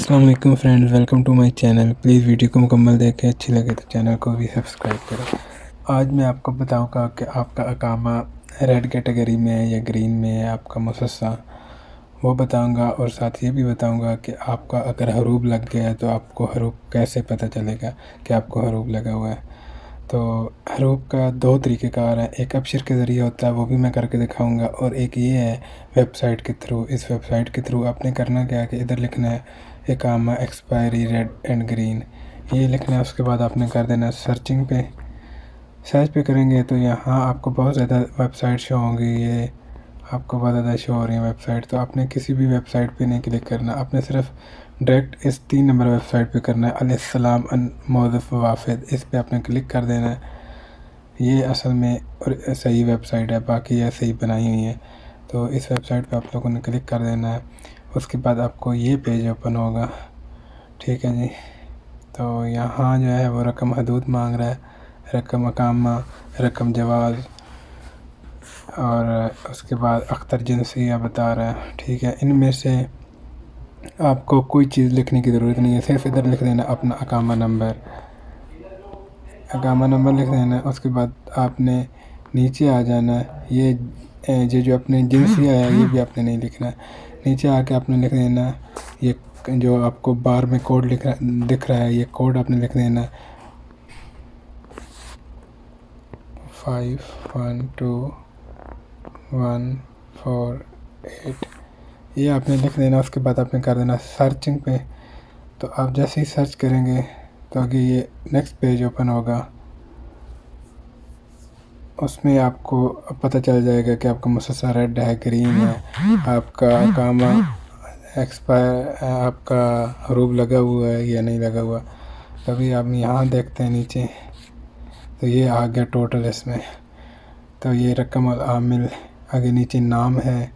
अस्सलाम वालेकुम friends, welcome to my channel. Please video को मुकम्मल देखें, अच्छी लगे तो चैनल को भी सब्सक्राइब करें। आज मैं आपको बताऊंगा कि आपका अकामा रेड कैटेगरी में है या ग्रीन में है, आपका मुसस्सा वो बताऊंगा, और साथ ये भी बताऊंगा कि आपका अगर हरूब लग गया है तो आपको हरूब कैसे पता चलेगा कि आपको हरूब लगा हुआ है। तो हरूब का दो तरीक़ेकार है, एक अबशर के ज़रिए होता है, वो भी मैं करके दिखाऊंगा, और एक ये है वेबसाइट के थ्रू। इस वेबसाइट के थ्रू आपने करना क्या है कि इधर लिखना है इकामा एक्सपायरी रेड एंड ग्रीन, ये लिखना है। उसके बाद आपने कर देना सर्चिंग पे। सर्च पे करेंगे तो यहाँ आपको बहुत ज़्यादा वेबसाइट शो होंगी, ये आपको बहुत ज़्यादा शो हो रही है वेबसाइट। तो आपने किसी भी वेबसाइट पे नहीं क्लिक करना, आपने सिर्फ डायरेक्ट इस 3 नंबर वेबसाइट पे करना है, अलैहिस्सलाम अन मौज़ूफ़ वाफ़िद। इस पे आपने क्लिक कर देना है। ये असल में और सही वेबसाइट है, बाकी ऐसे ही बनाई हुई है। तो इस वेबसाइट पे आप लोगों ने क्लिक कर देना है। उसके बाद आपको ये पेज ओपन होगा, ठीक है जी। तो यहाँ जो है वो रकम हदूद मांग रहा है, रकम अकामा, रकम जवाज़, और उसके बाद अख्तर जिनसिया बता रहा है, ठीक है। इनमें से आपको कोई चीज़ लिखने की ज़रूरत नहीं है, सिर्फ इधर लिख देना अपना अकामा नंबर लिख देना है। उसके बाद आपने नीचे आ जाना है, ये जो अपने जिनसिया है ये भी आपने नहीं लिखना है। नीचे आके आपने लिख देना है, ये जो आपको बार में कोड दिख रहा है, ये कोड आपने लिख देना है 512148, ये आपने लिख देना। उसके बाद आपने कर देना सर्चिंग पे। तो आप जैसे ही सर्च करेंगे तो आगे ये नेक्स्ट पेज ओपन होगा, उसमें आपको पता चल जाएगा कि आपका मुसस्सा रेड है, ग्रीन है, आपका अकामा एक्सपायर, आपका हरूब लगा हुआ है या नहीं लगा हुआ। तभी आप यहाँ देखते हैं नीचे, तो ये आ गया टोटल इसमें। तो ये रकम और आमिल, आगे नीचे नाम है,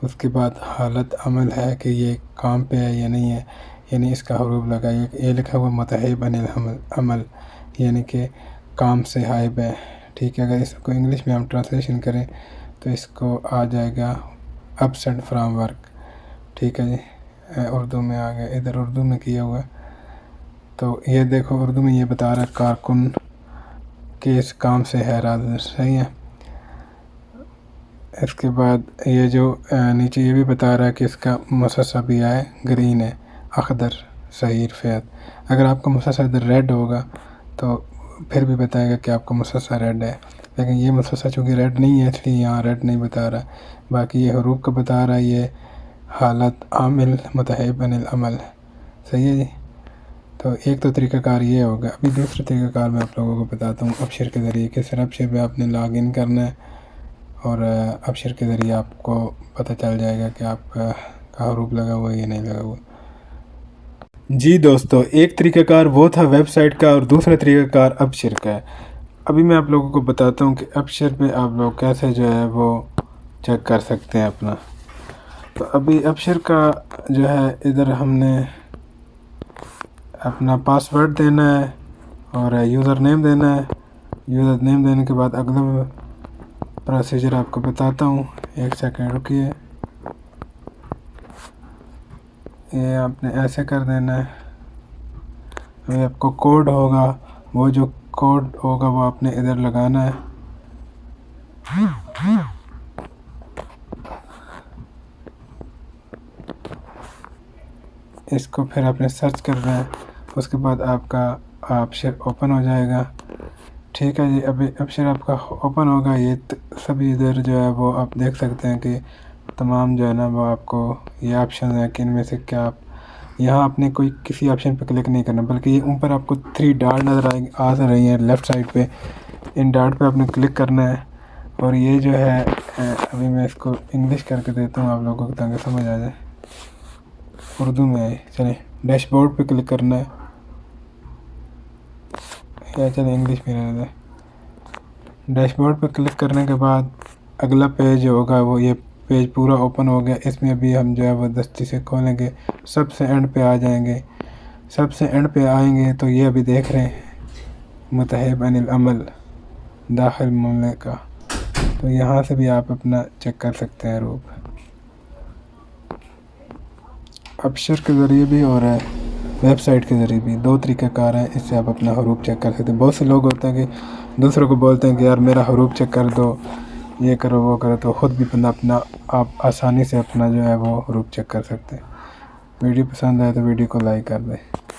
उसके बाद हालत अमल है कि ये काम पे है या नहीं है, यानी इसका हरूब लगा। ये लिखा हुआ मुतहब अनिल अमल, यानी कि काम से हाइब है, ठीक है। अगर इसको इंग्लिश में हम ट्रांसलेशन करें तो इसको आ जाएगा एब्सेंट फ्रॉम वर्क, ठीक है जी। उर्दू में आ गया, इधर उर्दू में किया हुआ है। तो ये देखो उर्दू में ये बता रहा है कारकुन के इस काम से हैरान, सही है। इसके बाद ये जो नीचे ये भी बता रहा है कि इसका मुसस्सा भी है ग्रीन है, अखदर सहीर फ़ैद। अगर आपका मुसस्सा इधर रेड होगा तो फिर भी बताएगा कि आपका मुसस्सा रेड है, लेकिन ये मुसस्सा चूँकि रेड नहीं है इसलिए यहाँ रेड नहीं बता रहा। बाकी ये हरूफ का बता रहा है, ये हालत आमिल मुतहब अनिल अमल, सही है जी। तो एक तो तरीक़ाकार ये होगा। अभी दूसरा तरीक़ाकार मैं आप लोगों को बताता हूँ अबशर के ज़रिए। किस अबशर पे आपने लॉग इन करना है, और अबशर के ज़रिए आपको पता चल जाएगा कि आपका हरूब लगा हुआ है या नहीं लगा हुआ। जी दोस्तों, एक तरीक़ाकार वो था वेबसाइट का, और दूसरा तरीक़ाकार अबशर का है। अभी मैं आप लोगों को बताता हूँ कि अबशर पे आप लोग कैसे जो है वो चेक कर सकते हैं अपना। तो अभी अबशर का जो है, इधर हमने अपना पासवर्ड देना है और यूज़र नेम देना है। यूज़र नेम देने के बाद अगला प्रोसीजर आपको बताता हूँ, एक सेकंड रुकिए। ये आपने ऐसे कर देना है। अभी आपको कोड होगा, वो जो कोड होगा वो आपने इधर लगाना है। इसको फिर आपने सर्च करना है, उसके बाद आपका अबशर ओपन हो जाएगा, ठीक है जी। अभी अबशर आपका ओपन होगा, ये सभी इधर जो है वो आप देख सकते हैं कि तमाम जो है ना वो आपको ये ऑप्शन है कि इनमें से क्या आप यहाँ आपने कोई किसी ऑप्शन पर क्लिक नहीं करना, बल्कि ये ऊपर आपको 3 डॉट नज़र आ रही हैं लेफ़्ट साइड पे, इन डॉट पे आपने क्लिक करना है। और ये जो है अभी मैं इसको इंग्लिश करके देता हूँ आप लोगों को ताकि समझ आ जाए, उर्दू में है। चलिए डैशबोर्ड पे क्लिक करना है, या चलिए इंग्लिश में रहने दें। डैशबोर्ड पे क्लिक करने के बाद अगला पेज होगा, वो ये पेज पूरा ओपन हो गया। इसमें अभी हम जो है वो दस्ती से खोलेंगे, सबसे एंड पे आ जाएंगे। सबसे एंड पे आएंगे तो ये अभी देख रहे हैं मुतहब अनिल अमल दाखिल मामले का, तो यहाँ से भी आप अपना चेक कर सकते हैं रूप। ابشر کے ذریعے بھی اور ویب سائٹ کے ذریعے بھی، دو طریقہ کار ہیں، اس سے آپ اپنا حروف چیک کر سکتے ہیں۔ بہت سے لوگ ہوتے ہیں کہ دوسروں کو بولتے ہیں کہ یار میرا حروف چیک کر دو، یہ کرو وہ کرو، تو خود بھی اپنا آپ آسانی سے اپنا جو ہے وہ حروف چیک کر سکتے ہیں۔ ویڈیو پسند آئے تو ویڈیو کو لائک کر دیں۔